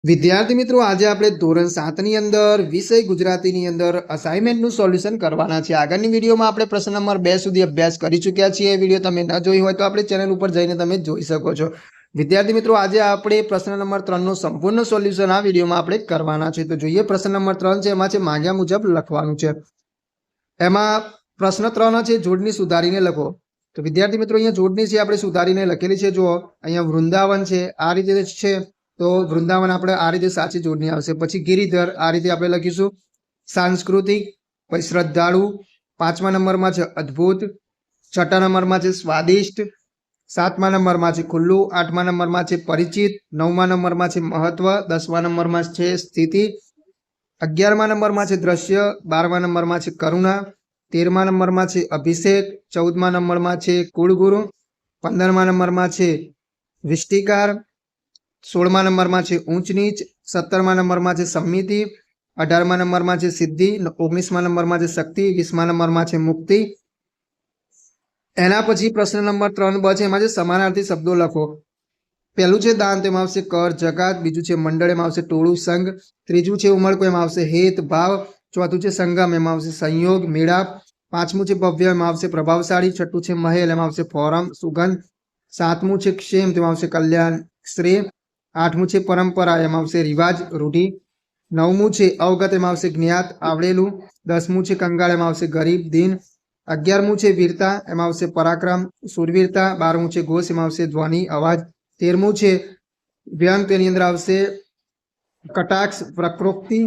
વિદ્યાર્થી મિત્રો, આજે આપણે ધોરણ 7 ની અંદર વિષય ગુજરાતીની અંદર અસાઇનમેન્ટનું સોલ્યુશન કરવાના છે। આગળની વિડીયોમાં આપણે પ્રશ્ન નંબર 2 સુધી અભ્યાસ કરી ચૂક્યા છીએ। એ વિડીયો તમે ન જોઈ હોય તો આપણે ચેનલ ઉપર જઈને તમે જોઈ શકો છો। વિદ્યાર્થી મિત્રો, આજે આપણે પ્રશ્ન નંબર 3 નું સંપૂર્ણ સોલ્યુશન આ વિડીયોમાં આપણે કરવાના છે। તો જોઈએ, પ્રશ્ન નંબર 3 છે, એમાં છે માંગ્યા મુજબ લખવાનું છે। એમાં પ્રશ્ન 3 છે, જોડણી સુધારીને લખો। તો વિદ્યાર્થી મિત્રો, અહીંયા જોડણી છે આપણે સુધારીને લખેલી છે। જો અહીંયા વૃંદાવન છે, આ રીતે છે, તો વૃંદાવન આપણે આ રીતે સાચી જોડણી આવશે। પછી ગિરિધર, આ રીતે આપણે લખીશું। સાંસ્કૃતિક, પછી શ્રદ્ધાળુ, 5મા નંબરમાં છે અદ્ભુત, 6ઠા નંબરમાં છે સ્વાદિષ્ટ, 7મા નંબરમાં છે ખુલ્લું, 8મા નંબરમાં છે પરિચિત, 9મા નંબરમાં છે મહત્વ, 10મા નંબરમાં છે સ્થિતિ, 11મા નંબરમાં છે દ્રશ્ય, 12મા નંબરમાં છે કરુણા, 13મા નંબરમાં છે અભિષેક, 14મા નંબરમાં છે કુળગુરુ, 15મા નંબરમાં છે વિષ્ટિકાર, 16મા નંબરમાં છે ઊંચ નીચ, 17મા નંબરમાં છે સંમિતિ, 18મા નંબરમાં છે સિદ્ધિ, 19મા નંબરમાં છે શક્તિ, 20મા નંબરમાં છે મુક્તિ। એના પછી પ્રશ્ન નંબર 3 બ છે, એમાં છે સમાનાર્થી શબ્દો લખો। પહેલું છે દાન, તેમાં આવશે કર, જકાત। બીજું છે મંડળ, એમાં આવશે ટોળું, સંઘ। ત્રીજું છે ઉમળકો, એમાં આવશે હેત, ભાવ। ચોથું છે સંગમ, એમાં આવશે સંયોગ, મેળાપ। 5મું છે ભવ્ય, એમાં આવશે પ્રભાવશાળી। 6ઠું છે મહેલ, એમાં આવશે ફોરમ, સુગંધ। 7મું છે ક્ષેમ, તેમાં આવશે કલ્યાણ, શ્રેય। 8મું છે પરંપરા, એમાં આવશે રિવાજ, રૂઢિ। 9મું છે અવગત, એમાં આવશે જ્ઞાત, આવડેલું। 10મું છે કંગાળ, એમાં આવશે ગરીબ, દીન। 11મું છે વીરતા, એમાં આવશે પરાક્રમ, શૂરવીરતા। 12મું છે ઘોષ, એમાં આવશે ધ્વનિ, અવાજ। 13મું છે વ્યંગ, તેની અંદર આવશે કટાક્ષ, પ્રકૃતિ।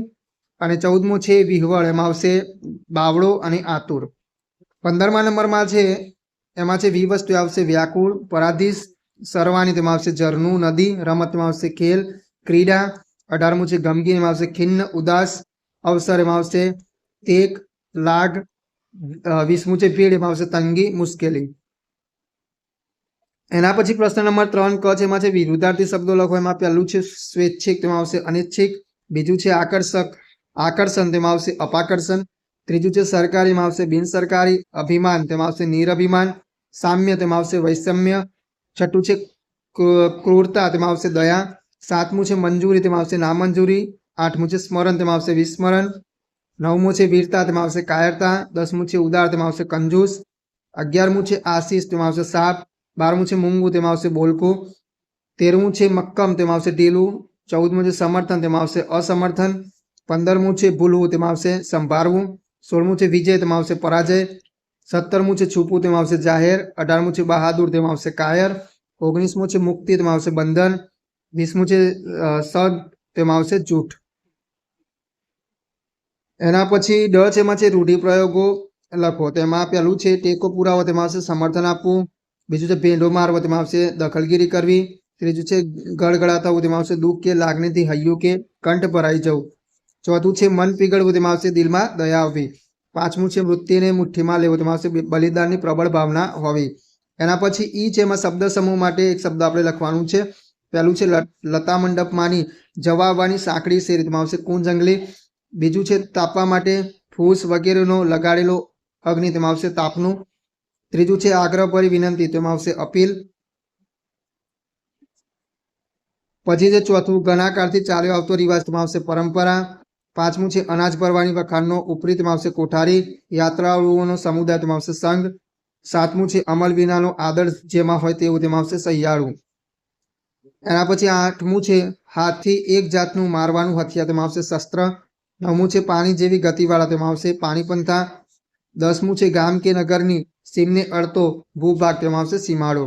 અને 14મું છે વિહવળ, એમાં આવશે બાવળો અને આતુર। 15મા નંબરમાં છે, એમાં છે વિવસ્તુ, આવશે વ્યાકુળ, પરાધીશ, સરવાની, તેમાં આવશે ઝરણું, નદી। રમતમાં આવશે ખેલ, ક્રીડા। 18મું છે ગમગીન, એમાં આવશે ખિન્ન, ઉદાસ, અવસર, એમાં આવશે તેક, લાગ। 20મું છે ભીડ, એમાં આવશે તંગી, મુશ્કેલી। એના પછી પ્રશ્ન નંબર 3 ક છે, એમાં છે વિરુદ્ધાર્થી શબ્દો લખો। એમાં પહેલું છે સ્વૈચ્છિક, તેમાં આવશે અનૈચ્છિક। બીજું છે આકર્ષક, આકર્ષણ, તેમાં આવશે અપાકર્ષણ। ત્રીજું છે સરકારી, એમાં આવશે બિનસરકારી। અભિમાન, તેમાં આવશે નિરભિમાન। સામ્ય, તેમાં આવશે વૈષમ્ય। 6ઠું છે ક્રૂરતા, તેમાં આવશે દયા। 7મું છે મંજૂરી, તેમાં આવશે નામંજૂરી। 8મું છે સ્મરણ, તેમાં આવશે વિસ્મરણ। 9મું છે વીરતા, તેમાં આવશે કાયરતા। 10મું છે ઉદાર, તેમાં આવશે કંજૂસ। 11મું છે આશીષ, તેમાં આવશે સાપ। 12મું છે મૂંગું, તેમાં આવશે બોલકું। 13મું છે મક્કમ, તેમાં આવશે ઢીલું। 14મું છે સમર્થન, તેમાં આવશે અસમર્થન। 15મું છે ભૂલવું, તેમાં આવશે સંભાળવું। 16મું છે વિજય, તેમાં આવશે પરાજય। 17મું છે છુપું, તેમાં આવશે જાહેર। 18મું છે બહાદુર, તેમાં આવશે કાયર। 19મું છે મુક્તિ, તેમાં આવશે બંધન। 20મું છે સદ, તેમાં આવશે જૂઠ। એના પછી ડ છે, એમાં છે રૂઢિપ્રયોગો લખો। તેમાં પહેલું છે ટેકો પુરાવો, તેમાં આવશે સમર્થન આપવું। બીજું છે ભેંડો મારવો, તેમાં આવશે દખલગીરી કરવી। ત્રીજું છે ગળગળા થવું, તેમાં આવશે દુઃખ કે લાગણીથી હૈયું કે કંઠ ભરાઈ જવું। ચોથું છે મન પીગળવું, તેમાં આવશે દિલમાં દયા આવવી। 5મું છે મૃત્યુને મુઠ્ઠીમાં લેવું, તેમાં આવશે બલિદાનની પ્રબળ ભાવના હોવી। એના પછી ઈ છે, એમાં શબ્દ સમૂહ માટે એક શબ્દ આપણે લખવાનું છે। પહેલું છે લતા મંડપમાંની જવા આવવાની સાંકડી શેરી, તેમાં આવશે કુંજ જંગલી। બીજું છે તાપવા માટે ફૂસ વગેરેનો લગાડેલો અગ્નિ, તેમાં આવશે તાપનું। ત્રીજું છે આગ્રહભરી વિનંતી, તેમાં આવશે અપીલ। પછી છે ચોથું ઘણાકાળથી ચાલ્યો આવતો રિવાજ, તેમાં આવશે પરંપરા। 5મું છે અનાજ ભરવાની વખાણનો ઉપરી, તેમાં આવશે કોઠારી। યાત્રાળુઓનો સમુદાય, તેમાં આવશે સંઘ। 7મું છે અમલ વિનાનો આદર જેમાં હોય તેવું, તેમાં આવશે સહિયાળું। એના પછી 8મું છે હાથથી એક જાતનું મારવાનું હથિયાર, તેમાં આવશે શસ્ત્ર। 9મું છે પાણી જેવી ગતિવાળા, તેમાં આવશે પાણીપંથા। 10મું છે ગામ કે નગરની સીમને અડતો ભૂભાગ, તેમાં આવશે સીમાડો।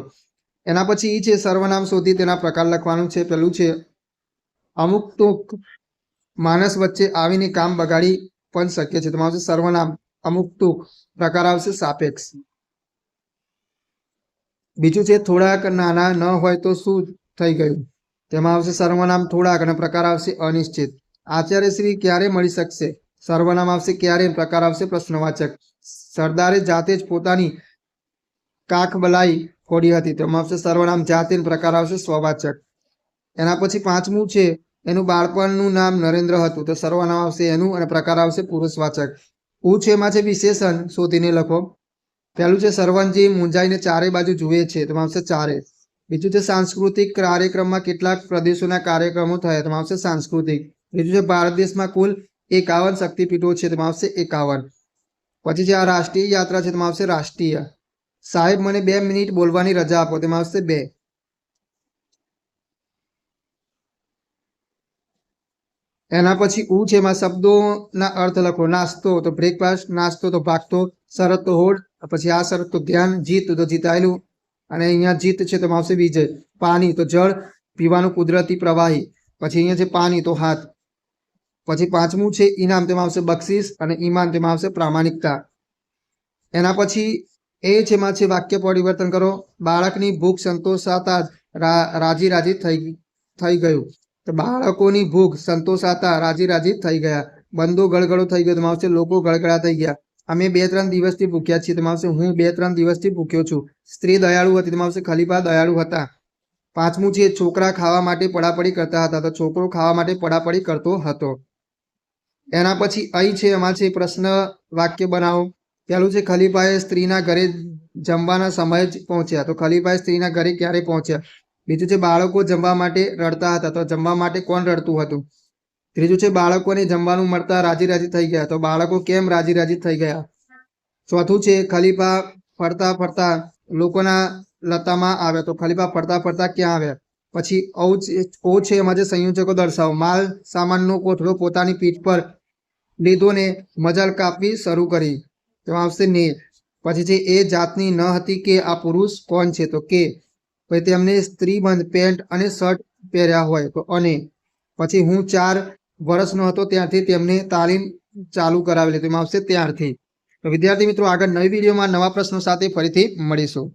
એના પછી ઈ છે સર્વનામ શોધી તેના પ્રકાર લખવાનું છે। પેલું છે અમુક ટૂંક માણસ વચ્ચે આવીને કામ બગાડી પણ શકે છે, તેમાં આવશે સર્વનામ અમુક ટૂંક, પ્રકાર આવશે સાપેક્ષ। બીજું છે થોડાક નાના ન હોય તો શું થઈ ગયું, તેમાં આવશે સર્વનામ થોડાક અને પ્રકાર આવશે અનિશ્ચિત। આચાર્યશ્રી ક્યારે મળી શકશે, સર્વનામ આવશે ક્યારે, પ્રકાર આવશે પ્રશ્નવાચક। સરદારે જાતે જ પોતાની કાખ બલાઈ ફોડી હતી, તેમાં આવશે સર્વનામ જાતે, પ્રકાર આવશે સ્વવાચક। એના પછી 5મું છે એનું બાળપણનું નામ નરેન્દ્ર હતું, તો સર્વનામ આવશે એનું અને પ્રકાર આવશે પુરુષવાચક। ઉ છે, એમાં છે વિશેષણ શોધીને લખો। પહેલું છે સરવણજી મૂંઝાઈને ચારે બાજુ જુએ છે, તેમાં આવશે ચારે। બીજું છે સાંસ્કૃતિક કાર્યક્રમમાં કેટલાક પ્રદેશોના કાર્યક્રમો થયા, તેમાં આવશે સાંસ્કૃતિક. બીજું છે ભારત દેશમાં કુલ 51 શક્તિપીઠો છે, તેમાં આવશે 51. પછી જે આ રાષ્ટ્રીય યાત્રા છે તેમાં આવશે રાષ્ટ્રીય. સાહેબ મને 2 મિનિટ બોલવાની રજા આપો, તેમાં આવશે 2. એના પછી ઉ છે, એમાં શબ્દોના અર્થ લખો. નાસ્તો તો બ્રેકફાસ્ટ, નાસ્તો તો ભાગતો, શરત તો હોડ, પછી આ શરત તો ધ્યાન, જીત તો જીતાયેલું, અને અહીંયા જીત છે તેમાં આવશે વિજય. પાણી તો જળ, પીવાનું કુદરતી પ્રવાહી, પછી અહીંયા છે પાણી તો હાથ. પછી પાંચમું છે ઇનામ, તેમાં આવશે બક્ષિસ, અને ઈમાન તેમાં આવશે પ્રામાણિકતા. એના પછી એ છે એમાં છે વાક્ય પરિવર્તન કરો. બાળકની ભૂખ સંતોષાતા રાજી રાજી થઈ ગયું. તો બાળકોની ભૂખ સંતોષાતા રાજી રાજી થઈ ગયા. બંદો ગળગળો થઈ ગયો, તેમાં આવશે લોકો ગળગળા થઈ ગયા. અમે 2-3 દિવસથી ભૂખ્યા છીએ, તેમાં આવશે હું 2-3 દિવસથી ભૂખ્યો છું. સ્ત્રી દયાળુ હતી, તેમાં આવશે ખલીફા દયાળુ હતા. પાંચમું છે છોકરા ખાવા માટે પડાપડી કરતા હતા, તો છોકરો ખાવા માટે પડાપડી કરતો હતો. એના પછી અહીં છે એમાં છે પ્રશ્ન વાક્ય બનાવો. પહેલું છે ખલીફાએ સ્ત્રીના ઘરે જમવાના સમયે જ પહોંચ્યા, તો ખલીફાએ સ્ત્રીના ઘરે ક્યારે પહોંચ્યા. બીજું છે બાળકો જમવા માટે રડતા હતા, તો જમવા માટે કોણ રડતું હતું. ત્રીજું છે બાળકોને જમવાનું મળતા રાજી રાજી થઈ ગયા, તો બાળકો કેમ રાજી રાજી થઈ ગયા. ચોથું છે ખલીફા ફરતા ફરતા લોકોના લતામાં આવ્યા, તો ખલીફા ફરતા ફરતા ક્યાં આવ્યા. પછી ઓ છે એમાં જે સંયોજકો દર્શાવો. માલ સામાનનો કોથળો પોતાની પીઠ પર લીધો ને મજાલ કાપવી શરૂ કરી, તેમાં આવશે ને. પછી છે એ જાતની ન હતી કે આ પુરુષ કોણ છે, તો કે. પછી તેમને સ્ત્રીબંધ પેન્ટ અને શર્ટ પહેર્યા હોય, તો અને. પછી હું 4 વર્ષનો હતો ત્યારથી તેમને તાલીમ ચાલુ કરાવેલી, તેમાં આવશે ત્યારથી. તો વિદ્યાર્થી મિત્રો આગળ નવી વિડીયોમાં નવા પ્રશ્નો સાથે ફરીથી મળીશું.